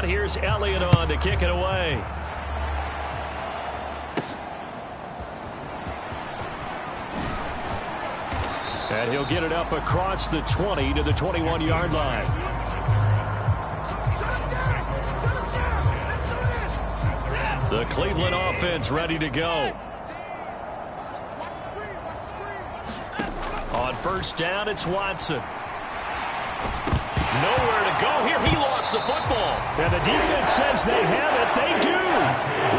Here's Elliott on to kick it away. And he'll get it up across the 20 to the 21-yard line. The Cleveland offense ready to go. On first down, it's Watson. Nowhere to go here. He lost the football. And the defense says they have it. They do.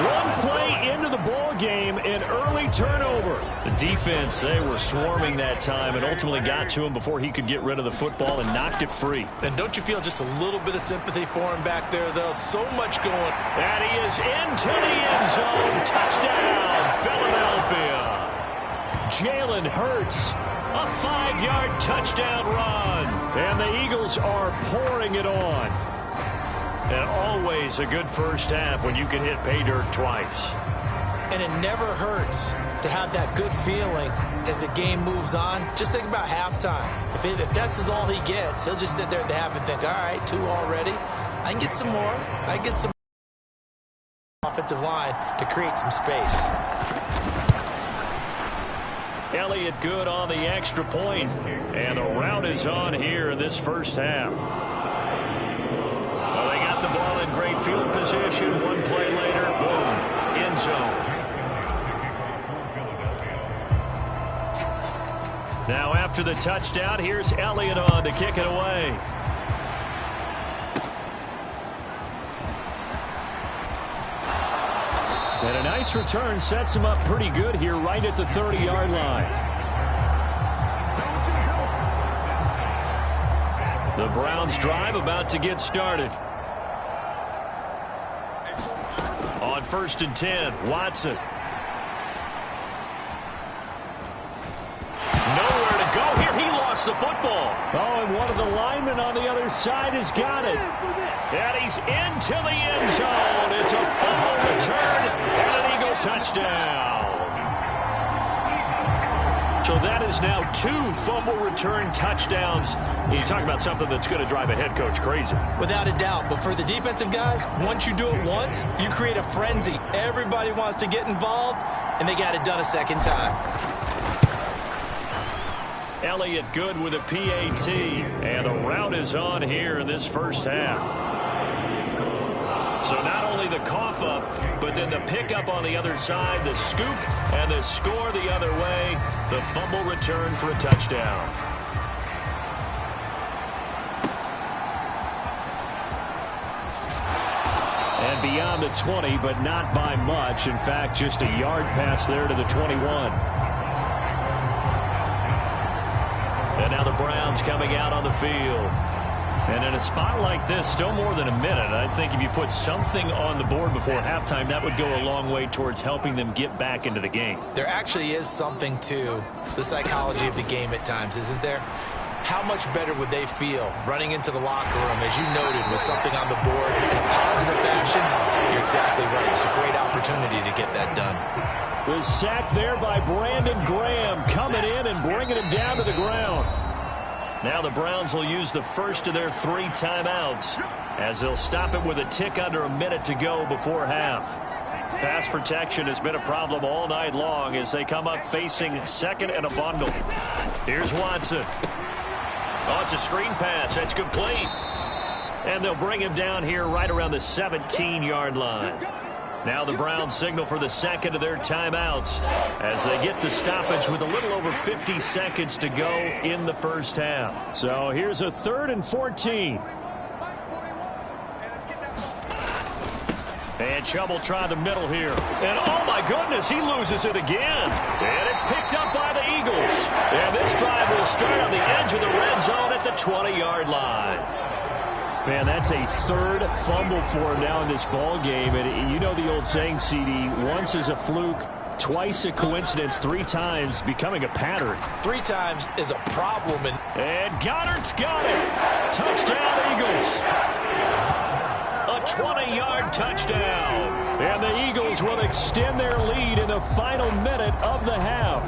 One play into the ball game, an early turnover. The defense, they were swarming that time and ultimately got to him before he could get rid of the football and knocked it free. And don't you feel just a little bit of sympathy for him back there, though? So much going. And he is into the end zone. Touchdown, Philadelphia. Jalen Hurts. A 5-yard touchdown run. And the Eagles are pouring it on. And always a good first half when you can hit pay dirt twice. And it never hurts to have that good feeling as the game moves on. Just think about halftime. If that's all he gets, he'll just sit there at the half and think, all right, 2 already. I can get some more. I can get some offensive line to create some space. Elliott good on the extra point. And the route is on here in this first half. Well, they got the ball in great field position. One play later, boom, end zone. Now after the touchdown, here's Elliott on to kick it away. And a nice return sets him up pretty good here right at the 30-yard line. The Browns drive about to get started. On first and 10, Watson. Nowhere to go here. He lost the football. Oh, and one of the linemen on the other side has got it. And he's into the end zone. It's a fumble return and an Eagle touchdown. So that is now 2 fumble return touchdowns. You talk about something that's going to drive a head coach crazy. Without a doubt. But for the defensive guys, once you do it once, you create a frenzy. Everybody wants to get involved, and they got it done a second time. Elliott good with a PAT. And the route is on here in this first half. So not only the cough up, but then the pickup on the other side, the scoop, and the score the other way. The fumble return for a touchdown. And beyond the 20, but not by much. In fact, just a yard pass there to the 21. And now the Browns coming out on the field. And in a spot like this, still more than a minute, I think if you put something on the board before halftime, that would go a long way towards helping them get back into the game. There actually is something to the psychology of the game at times, isn't there? How much better would they feel running into the locker room, as you noted, with something on the board in a positive fashion? You're exactly right. It's a great opportunity to get that done. The sack there by Brandon Graham, coming in and bringing him down to the ground. Now the Browns will use the first of their 3 timeouts as they'll stop it with a tick under a minute to go before half. Pass protection has been a problem all night long as they come up facing second and a bundle. Here's Watson. Oh, it's a screen pass. That's complete. And they'll bring him down here right around the 17-yard line. Now the Browns signal for the second of their timeouts as they get the stoppage with a little over 50 seconds to go in the first half. So here's a 3rd and 14. And Chubb will try the middle here. And oh my goodness, he loses it again. And it's picked up by the Eagles. And this drive will start on the edge of the red zone at the 20-yard line. Man, that's a 3rd fumble for him now in this ball game. And you know the old saying, CD, once is a fluke, twice a coincidence, 3 times becoming a pattern. 3 times is a problem. And Goddard's got it. Touchdown, Eagles. A 20-yard touchdown. And the Eagles will extend their lead in the final minute of the half.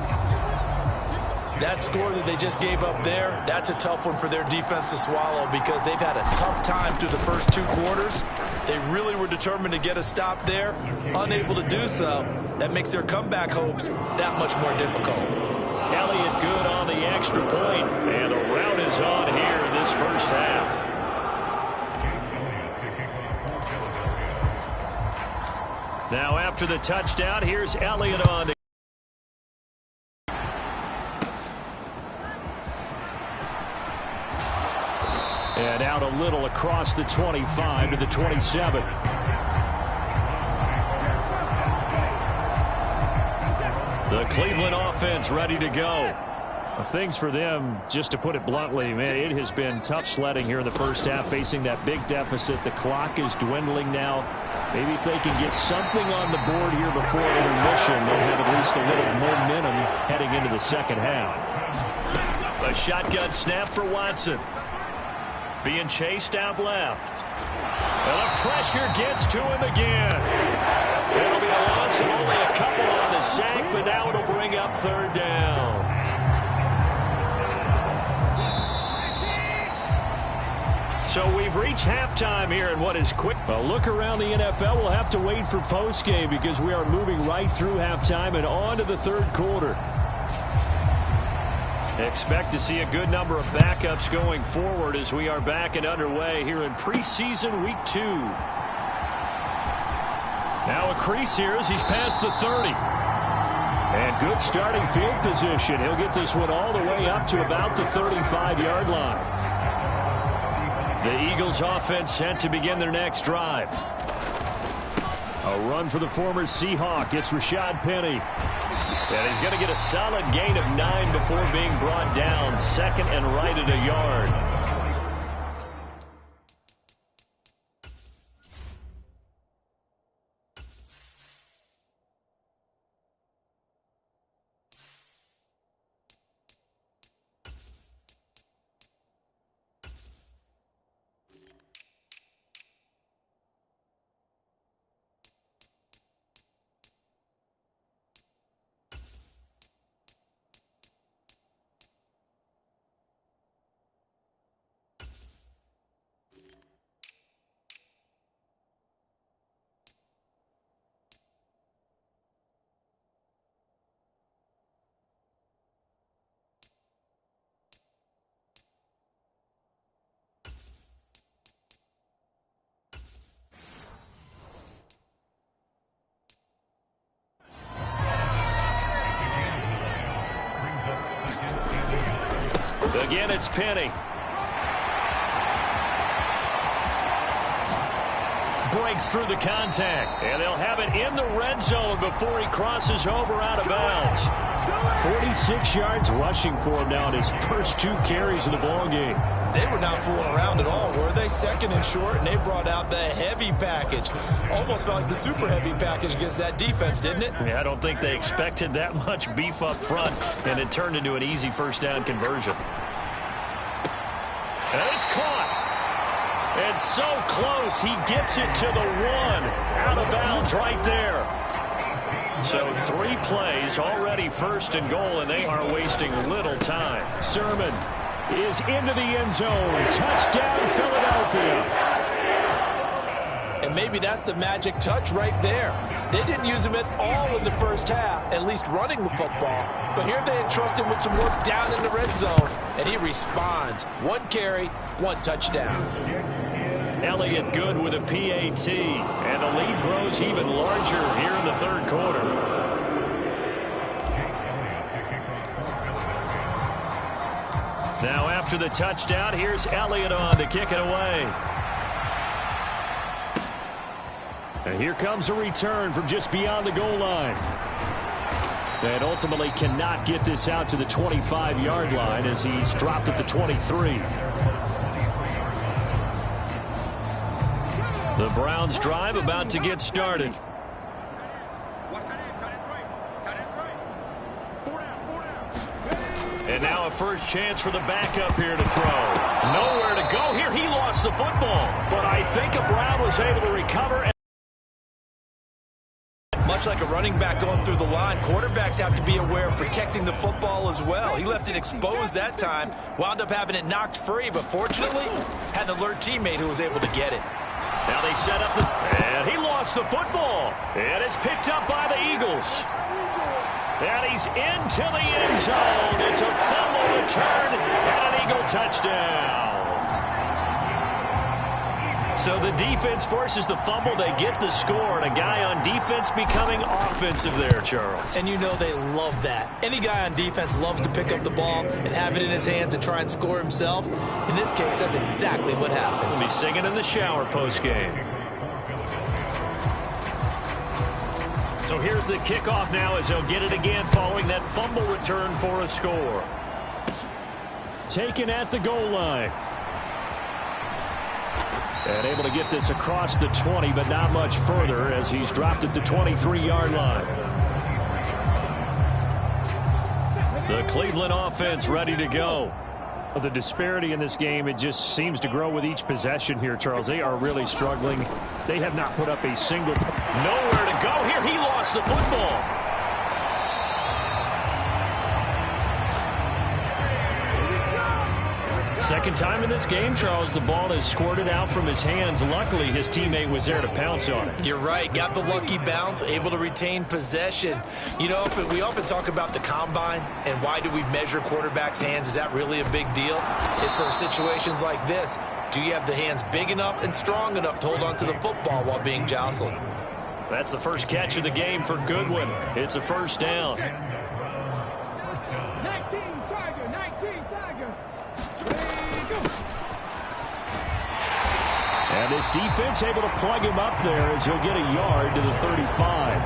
That score that they just gave up there, that's a tough one for their defense to swallow because they've had a tough time through the first 2 quarters. They really were determined to get a stop there, unable to do so. That makes their comeback hopes that much more difficult. Elliott good on the extra point, and a rout is on here in this first half. Now after the touchdown, here's Elliott on. And out a little across the 25 to the 27. The Cleveland offense ready to go. Things for them, just to put it bluntly, man, it has been tough sledding here in the first half, facing that big deficit. The clock is dwindling now. Maybe if they can get something on the board here before intermission, they'll have at least a little momentum heading into the second half. A shotgun snap for Watson. Being chased out left. And the pressure gets to him again. It'll be a loss of only a couple on the sack, but now it'll bring up third down. So we've reached halftime here in what is quick. A look around the NFL. We'll have to wait for postgame because we are moving right through halftime and on to the third quarter. Expect to see a good number of backups going forward as we are back and underway here in preseason week 2. Now a crease here as he's past the 30. And good starting field position. He'll get this one all the way up to about the 35-yard line. The Eagles offense set to begin their next drive. A run for the former Seahawk. It's Rashad Penny. And he's going to get a solid gain of 9 before being brought down. Second and right at a yard. Again, it's Penny. Breaks through the contact, and they'll have it in the red zone before he crosses over out of bounds. 46 yards rushing for him now in his first 2 carries of the ballgame. They were not fooling around at all, were they? Second and short, and they brought out the heavy package. Almost felt like the super heavy package against that defense, didn't it? Yeah, I don't think they expected that much beef up front, and it turned into an easy first down conversion. And it's caught. And so close, he gets it to the 1. Out of bounds right there. So 3 plays, already first and goal, and they are wasting little time. Sermon is into the end zone. Touchdown, Philadelphia. And maybe that's the magic touch right there. They didn't use him at all in the first half, at least running the football. But here they entrust him with some work down in the red zone, and he responds. 1 carry, 1 touchdown. Elliott good with a PAT, and the lead grows even larger here in the third quarter. Now after the touchdown, here's Elliott on to kick it away. And here comes a return from just beyond the goal line. And ultimately cannot get this out to the 25-yard line as he's dropped at the 23. The Browns drive about to get started. And now a first chance for the backup here to throw. Nowhere to go here. He lost the football. But I think a Brown was able to recover. Much like a running back going through the line, quarterbacks have to be aware of protecting the football as well. He left it exposed that time, wound up having it knocked free, but fortunately had an alert teammate who was able to get it. Now they set up and he lost the football. And it's picked up by the Eagles. And he's into the end zone. It's a fumble return and an Eagle touchdown. So the defense forces the fumble. They get the score, and a guy on defense becoming offensive there, Charles. And you know they love that. Any guy on defense loves to pick up the ball and have it in his hands and try and score himself. In this case, that's exactly what happened. He'll be singing in the shower post-game. So here's the kickoff now as he'll get it again following that fumble return for a score. Taken at the goal line. And able to get this across the 20, but not much further as he's dropped at the 23-yard line. The Cleveland offense ready to go. The disparity in this game, it just seems to grow with each possession here, Charles. They are really struggling. They have not put up a single. Nowhere to go here. He lost the football. Second time in this game, Charles, the ball is squirted out from his hands. Luckily, his teammate was there to pounce on it. You're right. Got the lucky bounce, able to retain possession. You know, we often talk about the combine and why do we measure quarterbacks' hands. Is that really a big deal? It's for situations like this. Do you have the hands big enough and strong enough to hold on to the football while being jostled? That's the first catch of the game for Goodwin. It's a first down. 19 Tiger. And this defense able to plug him up there as he'll get a yard to the 35.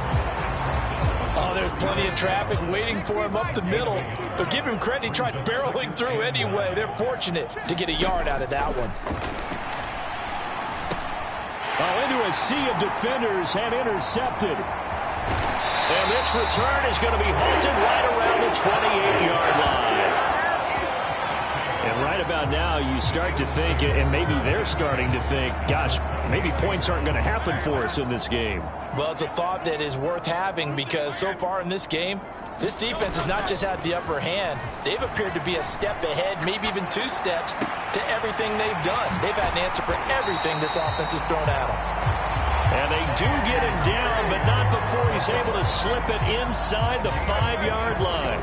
Oh, there's plenty of traffic waiting for him up the middle. But give him credit, he tried barreling through anyway. They're fortunate to get a yard out of that one. Oh, into a sea of defenders and intercepted. And this return is going to be halted right around the 28-yard line. And right about now, you start to think, and maybe they're starting to think, gosh, maybe points aren't going to happen for us in this game. Well, it's a thought that is worth having because so far in this game, this defense has not just had the upper hand. They've appeared to be a step ahead, maybe even two steps, to everything they've done. They've had an answer for everything this offense has thrown at them. And they do get him down, but not before he's able to slip it inside the 5-yard line.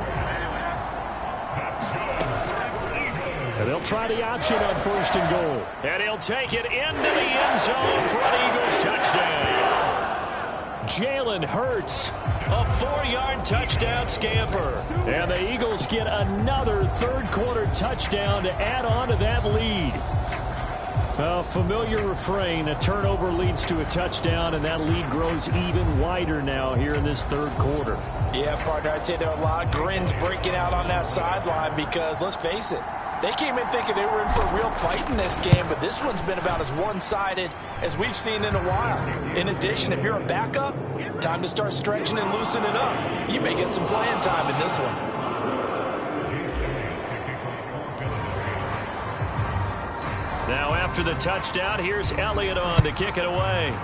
And they'll try the option on first and goal. And he'll take it into the end zone for an Eagles touchdown. Jalen Hurts. A 4-yard touchdown scamper. And the Eagles get another third-quarter touchdown to add on to that lead. A familiar refrain, a turnover leads to a touchdown, and that lead grows even wider now here in this third quarter. Yeah, partner, I'd say there are a lot of grins breaking out on that sideline because, let's face it, they came in thinking they were in for a real fight in this game, but this one's been about as one-sided as we've seen in a while. In addition, if you're a backup, time to start stretching and loosening up. You may get some playing time in this one. Now after the touchdown, here's Elliott on to kick it away.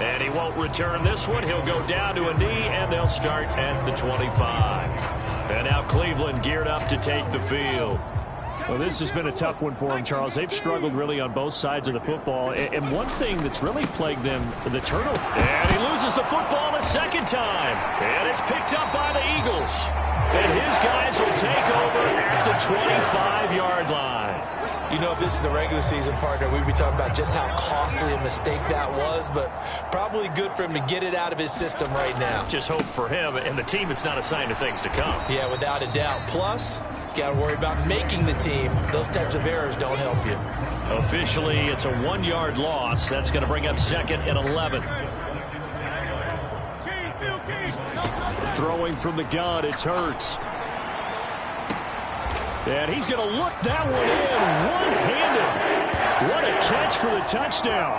And he won't return this one. He'll go down to a knee, and they'll start at the 25. And now Cleveland geared up to take the field. Well, this has been a tough one for them, Charles. They've struggled really on both sides of the football. And one thing that's really plagued them, the turnover. And he loses the football a second time. And it's picked up by the Eagles. And his guys will take over at the 25-yard line. You know, if this is the regular season, partner, we'd be talking about just how costly a mistake that was, but probably good for him to get it out of his system right now. Just hope for him and the team it's not a sign of things to come. Yeah, without a doubt. Plus, got to worry about making the team. Those types of errors don't help you. Officially, it's a 1-yard loss. That's going to bring up second and 11. Throwing from the gun, it's Hurts. And he's going to look that one in one-handed. What a catch for the touchdown.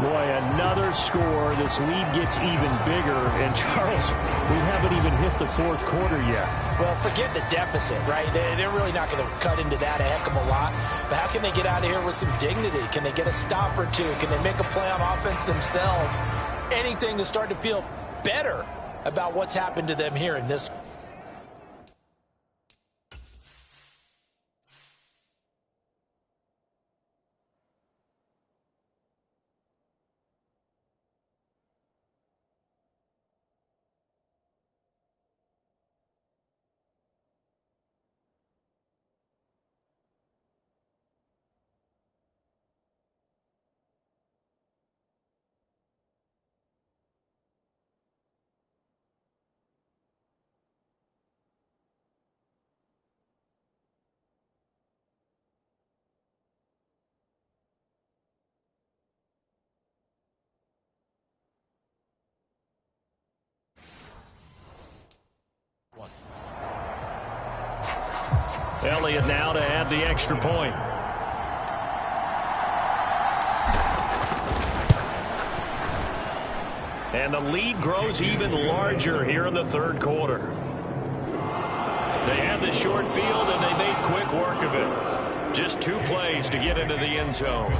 Boy, another score. This lead gets even bigger. And, Charles, we haven't even hit the fourth quarter yet. Well, forget the deficit, right? They're really not going to cut into that a heck of a lot. But how can they get out of here with some dignity? Can they get a stop or two? Can they make a play on offense themselves? Anything to start to feel better about what's happened to them here in this Elliott now to add the extra point. And the lead grows even larger here in the third quarter. They had the short field, and they made quick work of it. Just 2 plays to get into the end zone.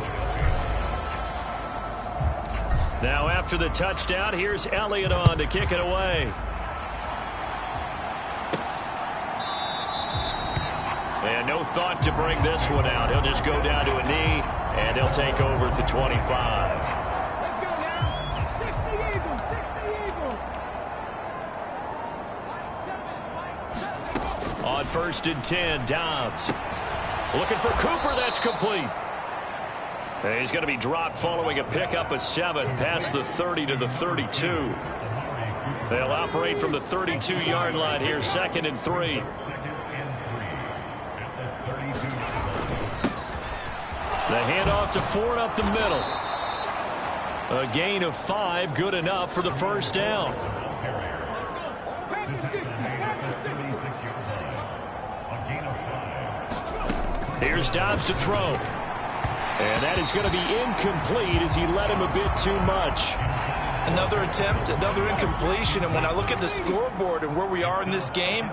Now after the touchdown, here's Elliott on to kick it away. And no thought to bring this one out. He'll just go down to a knee, and he'll take over at the 25. On 1st and 10, Dobbs. Looking for Cooper. That's complete. And he's going to be dropped following a pickup of 7 past the 30 to the 32. They'll operate from the 32-yard line here, 2nd and 3. The handoff to Ford up the middle. A gain of 5, good enough for the first down. Here's Dobbs to throw. And that is going to be incomplete as he led him a bit too much. Another attempt, another incompletion. And when I look at the scoreboard and where we are in this game,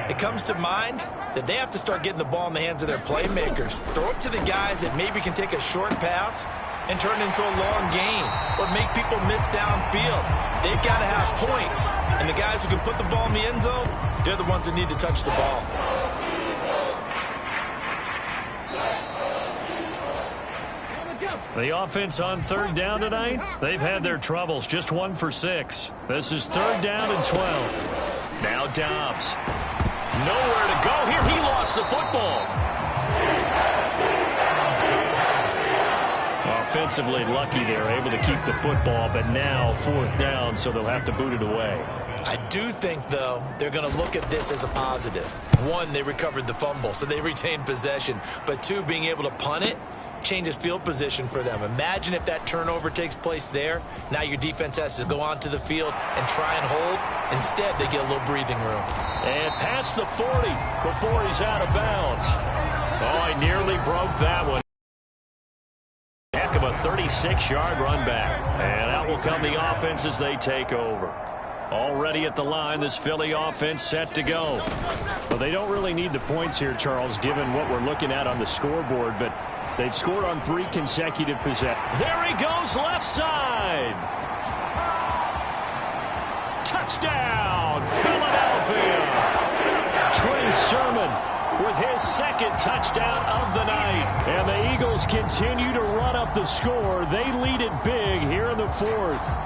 it comes to mind that they have to start getting the ball in the hands of their playmakers. Throw it to the guys that maybe can take a short pass and turn it into a long gain or make people miss downfield. They've got to have points. And the guys who can put the ball in the end zone, they're the ones that need to touch the ball. The offense on 3rd down tonight, they've had their troubles. Just 1 for 6. This is 3rd down and 12. Now Dobbs. Nowhere to go here. He lost the football. Offensively lucky they're able to keep the football, but now 4th down, so they'll have to boot it away. I do think, though, they're going to look at this as a positive. 1, they recovered the fumble, so they retained possession. But 2, being able to punt it changes field position for them. Imagine if that turnover takes place there. Now your defense has to go onto the field and try and hold. Instead, they get a little breathing room. And past the 40 before he's out of bounds. Oh, he nearly broke that one. Heck of a 36-yard run back. And out will come the offense as they take over. Already at the line, this Philly offense set to go. Well, they don't really need the points here, Charles, given what we're looking at on the scoreboard, but they've scored on 3 consecutive possessions. There he goes, left side. Touchdown, Philadelphia. Trey Sermon with his 2nd touchdown of the night. And the Eagles continue to run up the score. They lead it big here in the 4th.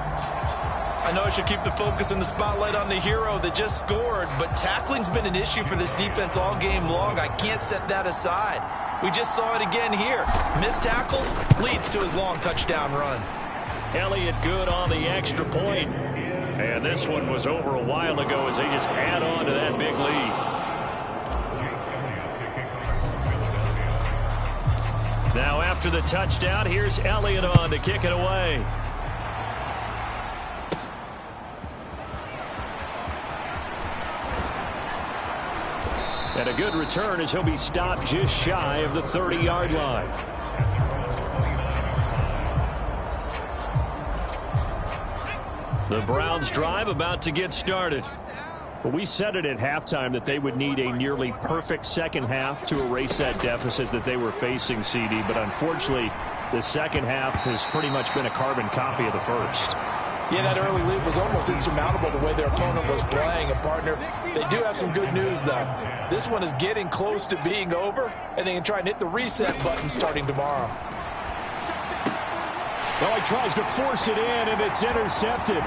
I know I should keep the focus and the spotlight on the hero that just scored, but tackling's been an issue for this defense all game long. I can't set that aside. We just saw it again here. Missed tackles leads to his long touchdown run. Elliott good on the extra point. And this one was over a while ago as they just add on to that big lead. Now after the touchdown, here's Elliott on to kick it away. And a good return as he'll be stopped just shy of the 30-yard line. The Browns drive about to get started. Well, we said it at halftime that they would need a nearly perfect second half to erase that deficit that they were facing, CD. But unfortunately, the second half has pretty much been a carbon copy of the first. Yeah, that early lead was almost insurmountable the way their opponent was playing. And, partner, they do have some good news, though. This one is getting close to being over, and they can try and hit the reset button starting tomorrow. Well, he tries to force it in, and it's intercepted.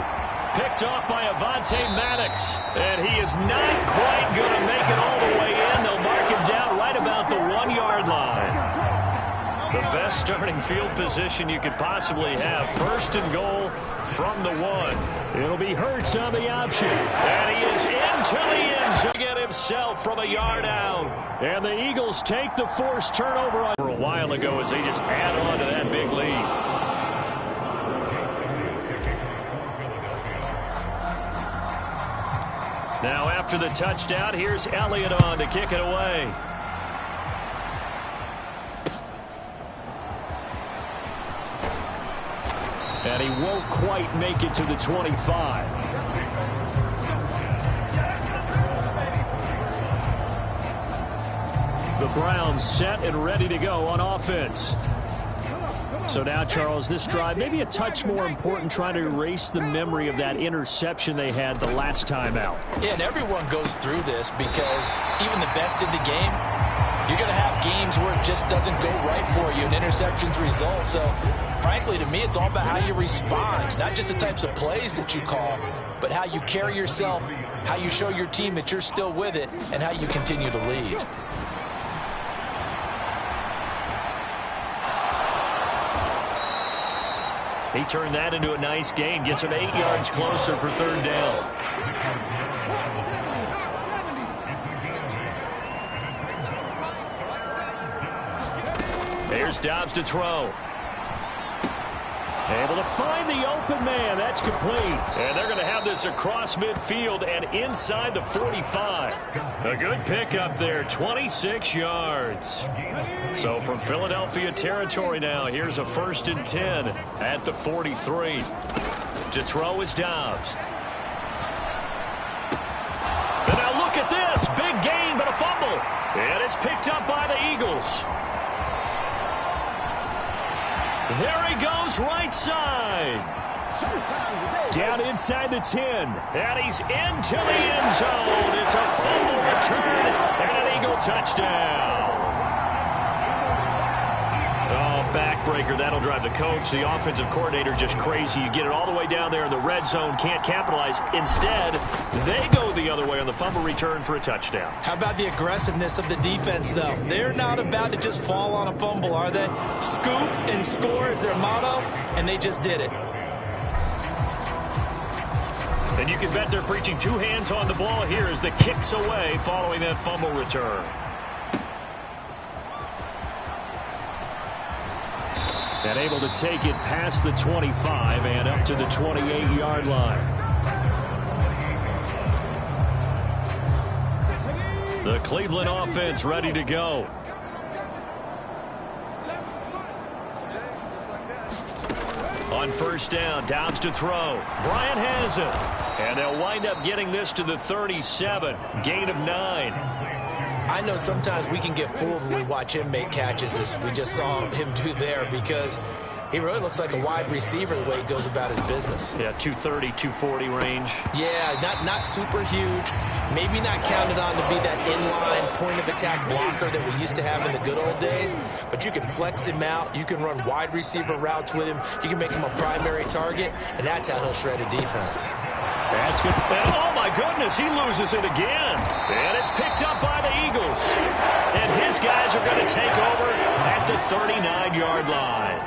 Picked off by Avonte Maddox. And he is not quite going to make it all the way in. They'll mark him down right about the 1-yard line. The best starting field position you could possibly have. 1st and goal from the 1. It'll be Hurts on the option. And he is into the end zone to get himself from a yard out. And the Eagles take the forced turnover a while ago as they just add on to that big lead. Now after the touchdown, here's Elliott on to kick it away. And he won't quite make it to the 25. The Browns set and ready to go on offense. So now, Charles, this drive maybe a touch more important, trying to erase the memory of that interception they had the last time out. Yeah, and everyone goes through this because even the best in the game, you're going to have games where it just doesn't go right for you, and interceptions result. So, frankly, to me, it's all about how you respond, not just the types of plays that you call, but how you carry yourself, how you show your team that you're still with it, and how you continue to lead. He turned that into a nice gain, gets him 8 yards closer for third down. Here's Dobbs to throw. Able to find the open man. That's complete. And they're going to have this across midfield and inside the 45. A good pickup there, 26 yards. So from Philadelphia territory now, here's a 1st and 10 at the 43. To throw is Dobbs. And now look at this. Big gain, but a fumble. And it's picked up by the Eagles. There he goes, right side. Down inside the 10. And he's into the end zone. It's a fumble return and an Eagle touchdown. Oh, backbreaker. That'll drive the coach, the offensive coordinator, just crazy. You get it all the way down there in the red zone, can't capitalize. Instead, they go the other way on the fumble return for a touchdown. How about the aggressiveness of the defense, though? They're not about to just fall on a fumble, are they? Scoop and score is their motto, and they just did it. And you can bet they're preaching two hands on the ball here as the kick's away following that fumble return. And able to take it past the 25 and up to the 28-yard line. The Cleveland offense ready to go. On 1st down, Dobbs to throw. Bryant has it. And they'll wind up getting this to the 37. Gain of 9. I know sometimes we can get fooled when we watch him make catches, as we just saw him do there, because he really looks like a wide receiver the way he goes about his business. Yeah, 230, 240 range. Yeah, not super huge. Maybe not counted on to be that inline point-of-attack blocker that we used to have in the good old days, but you can flex him out. You can run wide receiver routes with him. You can make him a primary target, and that's how he'll shred a defense. That's good. Oh, my goodness, he loses it again. And it's picked up by the Eagles. And his guys are going to take over at the 39-yard line.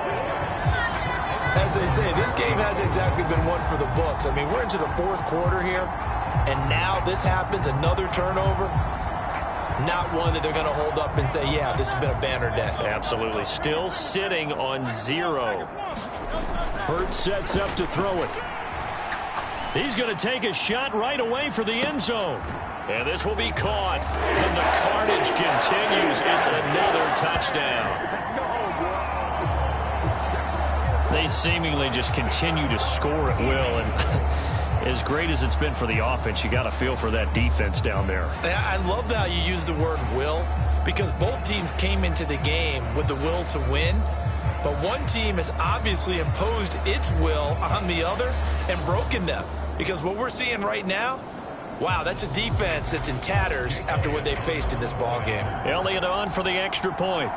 As they say, this game hasn't exactly been one for the books. I mean, we're into the 4th quarter here, and now this happens, another turnover. Not one that they're going to hold up and say, yeah, this has been a banner day. Absolutely. Still sitting on 0. Hurts sets up to throw it. He's going to take a shot right away for the end zone. And this will be caught. And the carnage continues. It's another touchdown. They seemingly just continue to score at will. And as great as it's been for the offense, you got to feel for that defense down there. I love how you use the word will, because both teams came into the game with the will to win. But one team has obviously imposed its will on the other and broken them. Because what we're seeing right now, wow, that's a defense that's in tatters after what they faced in this ball game. Elliott on for the extra point.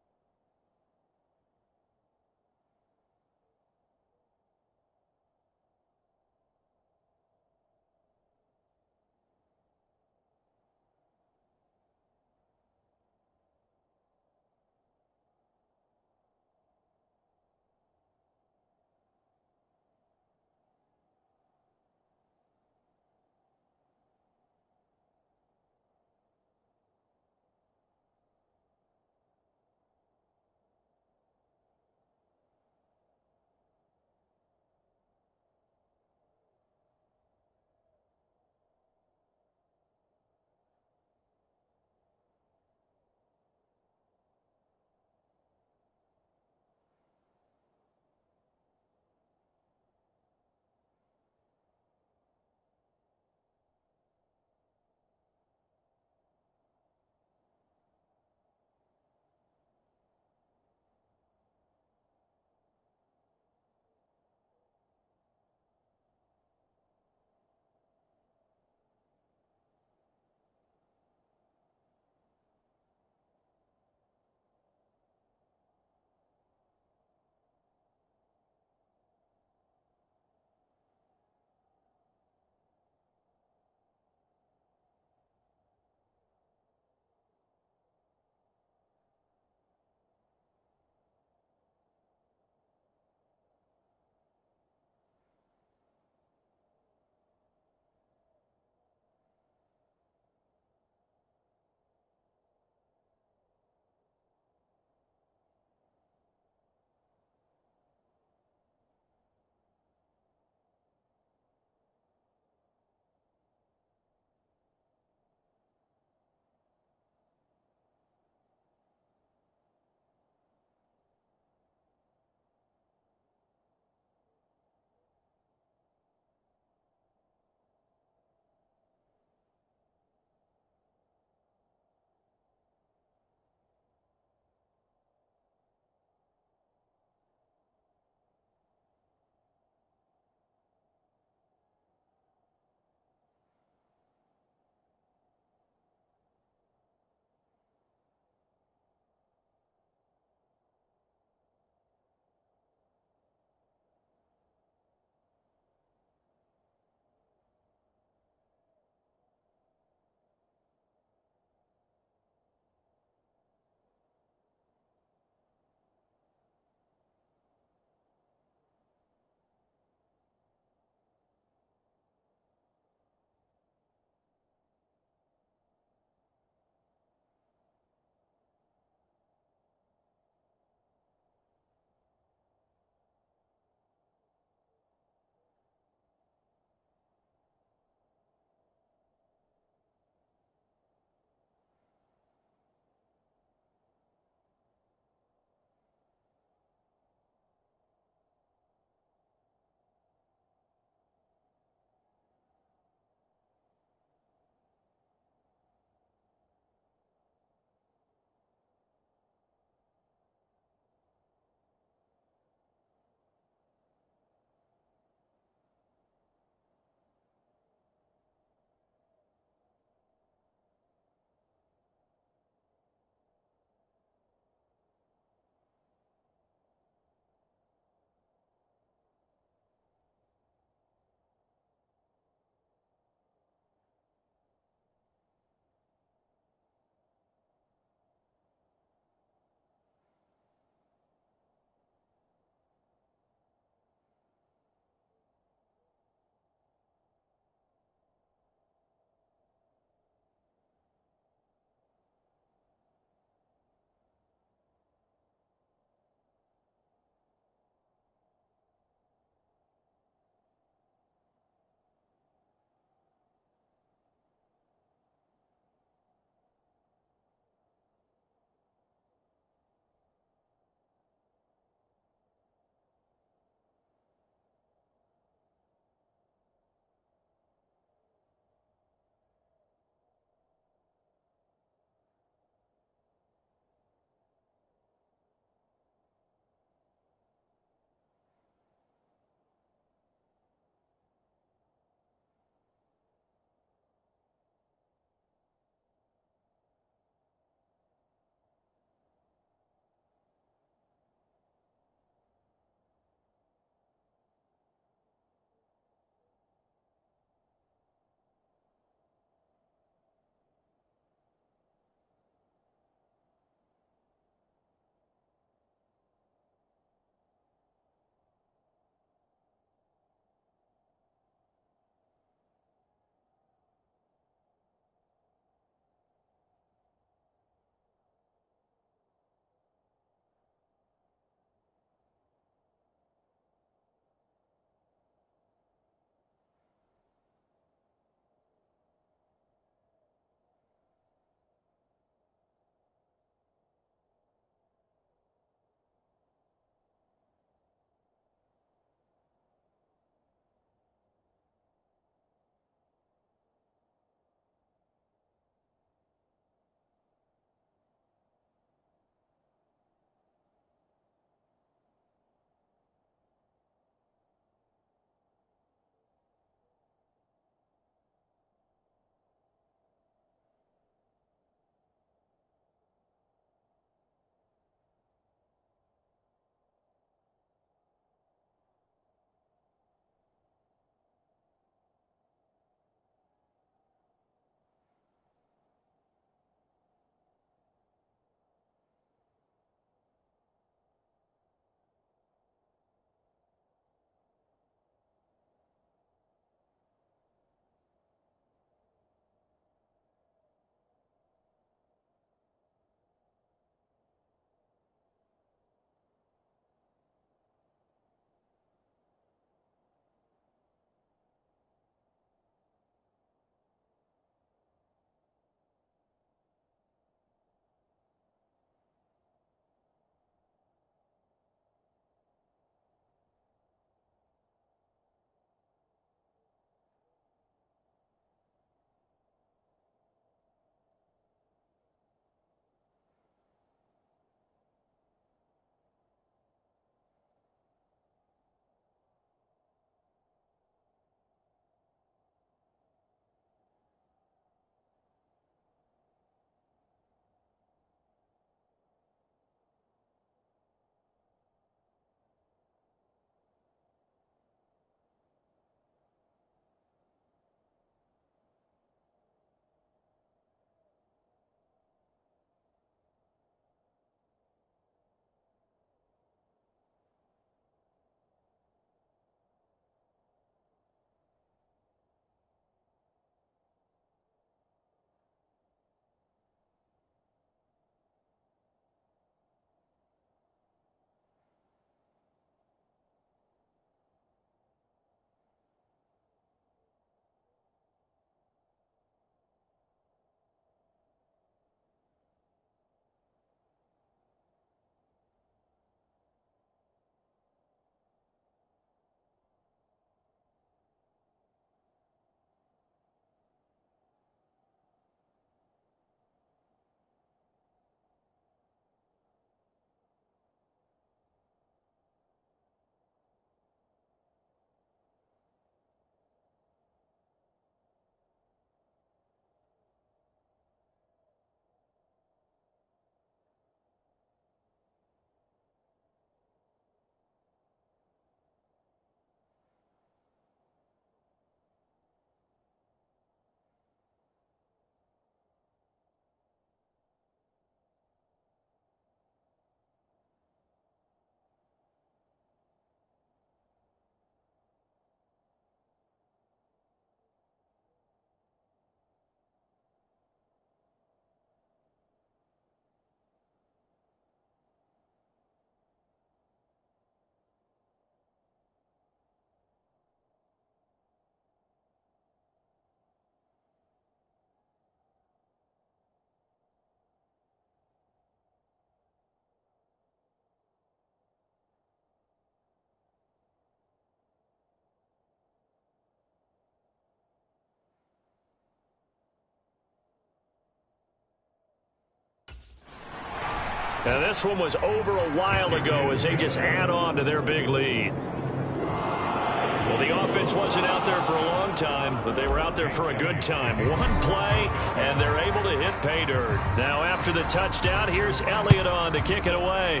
And this one was over a while ago as they just add on to their big lead. Well, the offense wasn't out there for a long time, but they were out there for a good time. One play, and they're able to hit pay dirt. Now, after the touchdown, here's Elliott on to kick it away.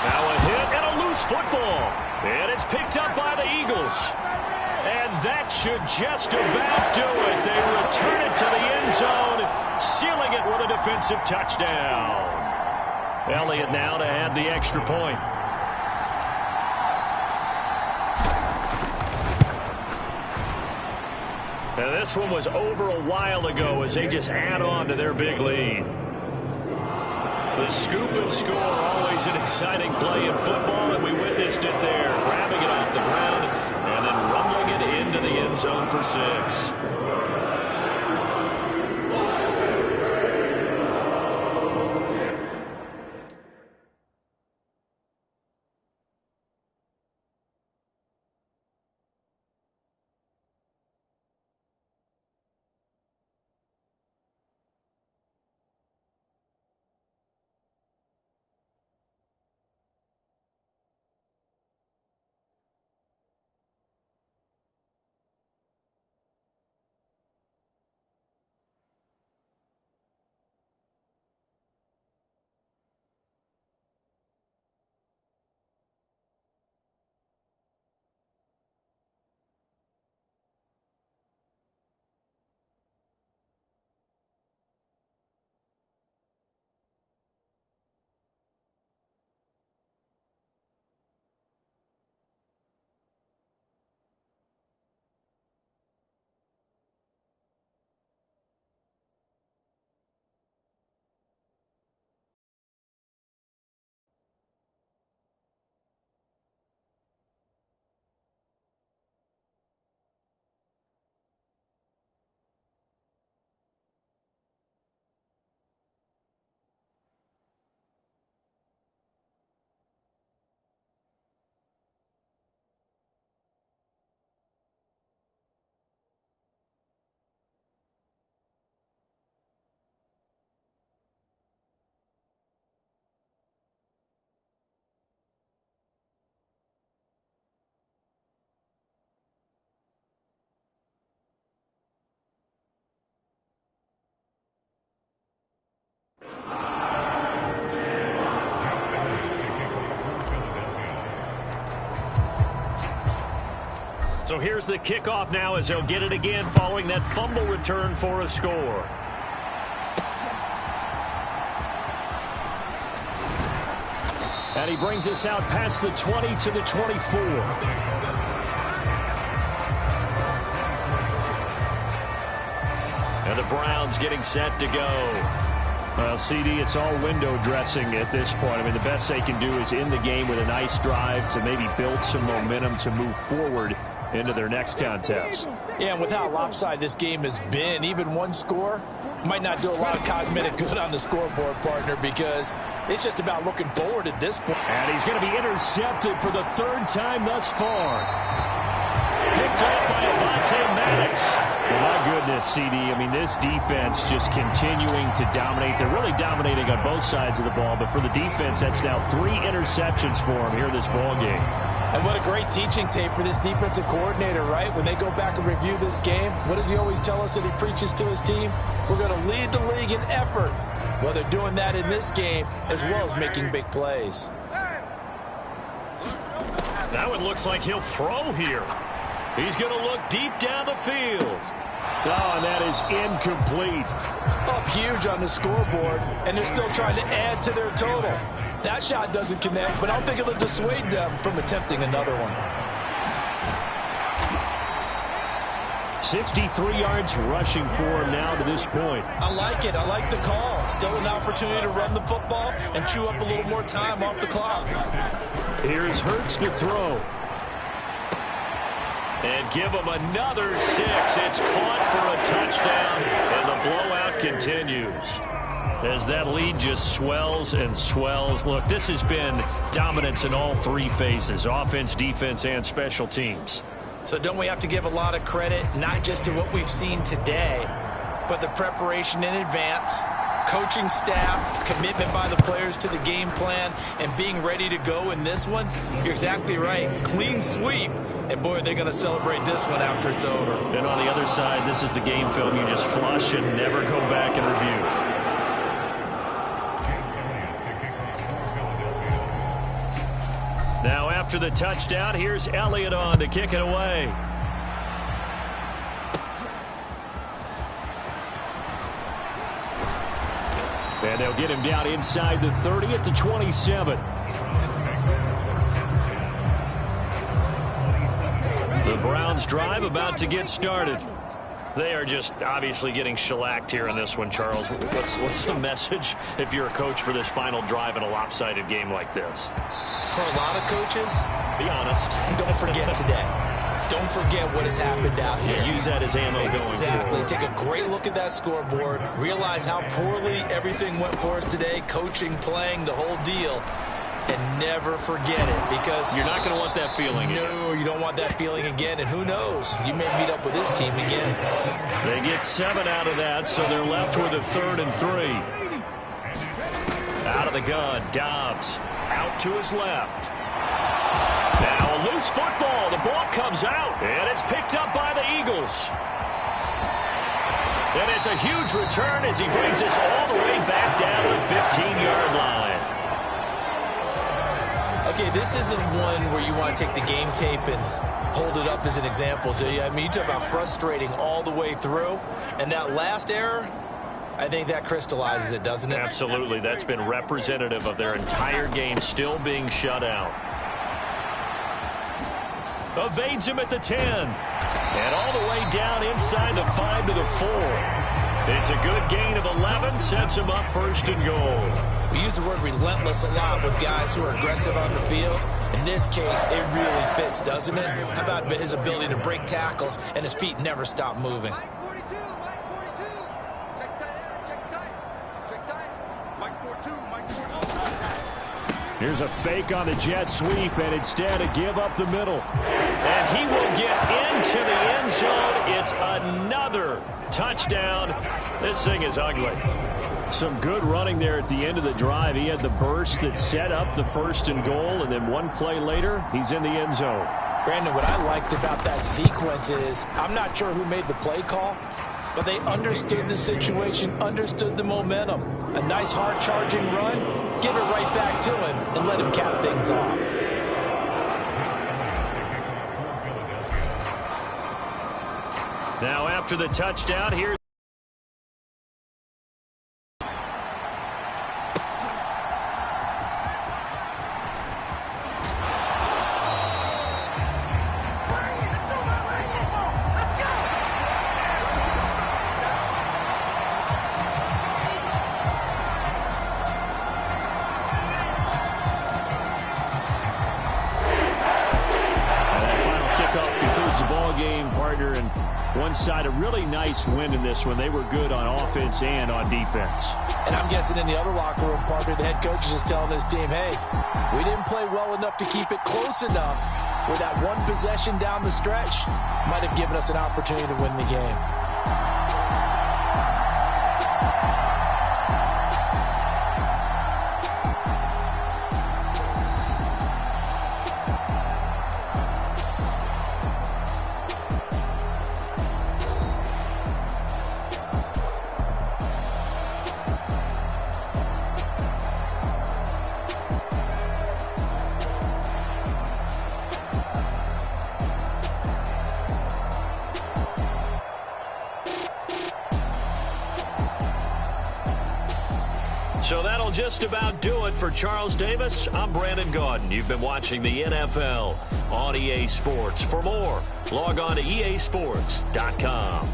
Now a hit and a loose football. And it's picked up by the Eagles. And that should just about do it. They return it to the end zone, sealing it with a defensive touchdown. Elliott now to add the extra point. And this one was over a while ago as they just add on to their big lead. The scoop and score, always an exciting play in football, and we witnessed it there. Grabbing it off the ground and then rumbling it into the end zone for 6. So here's the kickoff now as they'll get it again following that fumble return for a score. And he brings us out past the 20 to the 24. And the Browns getting set to go. Well, CD, it's all window dressing at this point. I mean, the best they can do is end the game with a nice drive to maybe build some momentum to move forward into their next contest. Yeah, and with how lopsided this game has been, even one score might not do a lot of cosmetic good on the scoreboard, partner, because it's just about looking forward at this point. And he's going to be intercepted for the 3rd time thus far. Picked up by Avonte Maddox. Well, my goodness, CD, I mean, this defense just continuing to dominate. They're really dominating on both sides of the ball, but for the defense, that's now 3 interceptions for them here in this ball game. And what a great teaching tape for this defensive coordinator, right? When they go back and review this game, what does he always tell us that he preaches to his team? We're going to lead the league in effort. Well, they're doing that in this game as well as making big plays. Now it looks like he'll throw here. He's going to look deep down the field. Oh, and that is incomplete. Up huge on the scoreboard, and they're still trying to add to their total. That shot doesn't connect, but I don't think it'll dissuade them from attempting another one. 63 yards rushing for him now to this point. I like it. I like the call. Still an opportunity to run the football and chew up a little more time off the clock. Here's Hurts to throw. And give him another 6. It's caught for a touchdown, and the blowout continues. As that lead just swells and swells. Look, this has been dominance in all 3 phases, offense, defense, and special teams. So don't we have to give a lot of credit, not just to what we've seen today, but the preparation in advance, coaching staff, commitment by the players to the game plan, and being ready to go in this one, you're exactly right. Clean sweep, and boy, they're going to celebrate this one after it's over. And on the other side, this is the game film you just flush and never go back and review. Now after the touchdown, here's Elliott on to kick it away. And they'll get him down inside the 30 at the 27. The Browns drive about to get started. They are just obviously getting shellacked here in this one, Charles. What's the message if you're a coach for this final drive in a lopsided game like this? For a lot of coaches, be honest. Don't forget today. Don't forget what has happened out here. Yeah, use that as ammo going forward. Exactly. Take a great look at that scoreboard. Realize how poorly everything went for us today. Coaching, playing, the whole deal. And never forget it, because you're not going to want that feeling again. No, you don't want that feeling again. And who knows? You may meet up with this team again. They get 7 out of that, so they're left with a 3rd and 3. Out of the gun, Dobbs. Out to his left. Now a loose football. The ball comes out, and it's picked up by the Eagles. And it's a huge return as he brings us all the way back down to the 15-yard line. Okay, this isn't one where you want to take the game tape and hold it up as an example, do you? I mean, you talk about frustrating all the way through. And that last error, I think that crystallizes it, doesn't it? Absolutely. That's been representative of their entire game still being shut out. Evades him at the 10. And all the way down inside the 5 to the 4. It's a good gain of 11. Sets him up 1st and goal. We use the word relentless a lot with guys who are aggressive on the field. In this case, it really fits, doesn't it? How about his ability to break tackles and his feet never stop moving? Mike 42, Mike 42. Check tight, check tight. Check tight. Mike 42, Mike 42. Here's a fake on the jet sweep, and instead a give up the middle. And he will get into the end zone. It's another touchdown. This thing is ugly. Some good running there at the end of the drive. He had the burst that set up the 1st and goal, and then one play later, he's in the end zone. Brandon, what I liked about that sequence is, I'm not sure who made the play call, but they understood the situation, understood the momentum. A nice hard-charging run, give it right back to him, and let him cap things off. Now after the touchdown, here's side, a really nice win in this one. They were good on offense and on defense. And I'm guessing in the other locker room, partner, the head coach is just telling his team, hey, we didn't play well enough to keep it close enough where that one possession down the stretch might have given us an opportunity to win the game. So that'll just about do it for Charles Davis. I'm Brandon Gaudin. You've been watching the NFL on EA Sports. For more, log on to easports.com.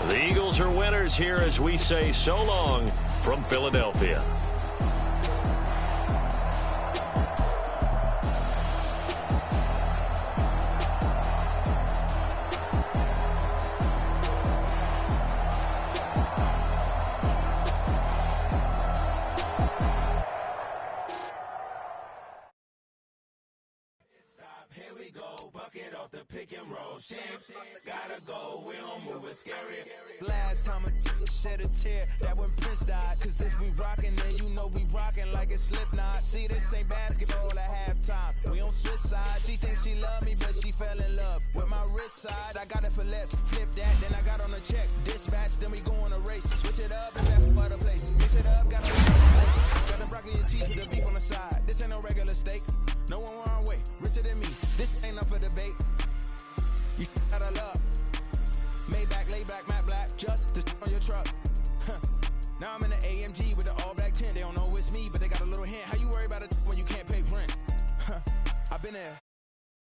The Eagles are winners here as we say so long from Philadelphia. Here we go, bucket off the pick and roll. Gotta go, we don't move it scary. Last time a shed a tear, that when Prince died. Cause if we rockin', then you know we rockin' like it's Slipknot. See, this ain't basketball at halftime. We on switch sides. She thinks she love me, but she fell in love with my rich side. I got it for less. Flip that, then I got on a check. Dispatch, then we go on a race. Switch it up and back for the place. Mix it up, got the broccoli and cheese with the beef on the side. This ain't no regular steak. No one wrong way. Richer than me. This ain't up for debate. You gotta love. Maybach, lay back, matte black, just to on your truck. Now I'm in the AMG with the all black tint. They don't know it's me, but they got a little hint. How you worry about it when you can't pay rent? I've been there.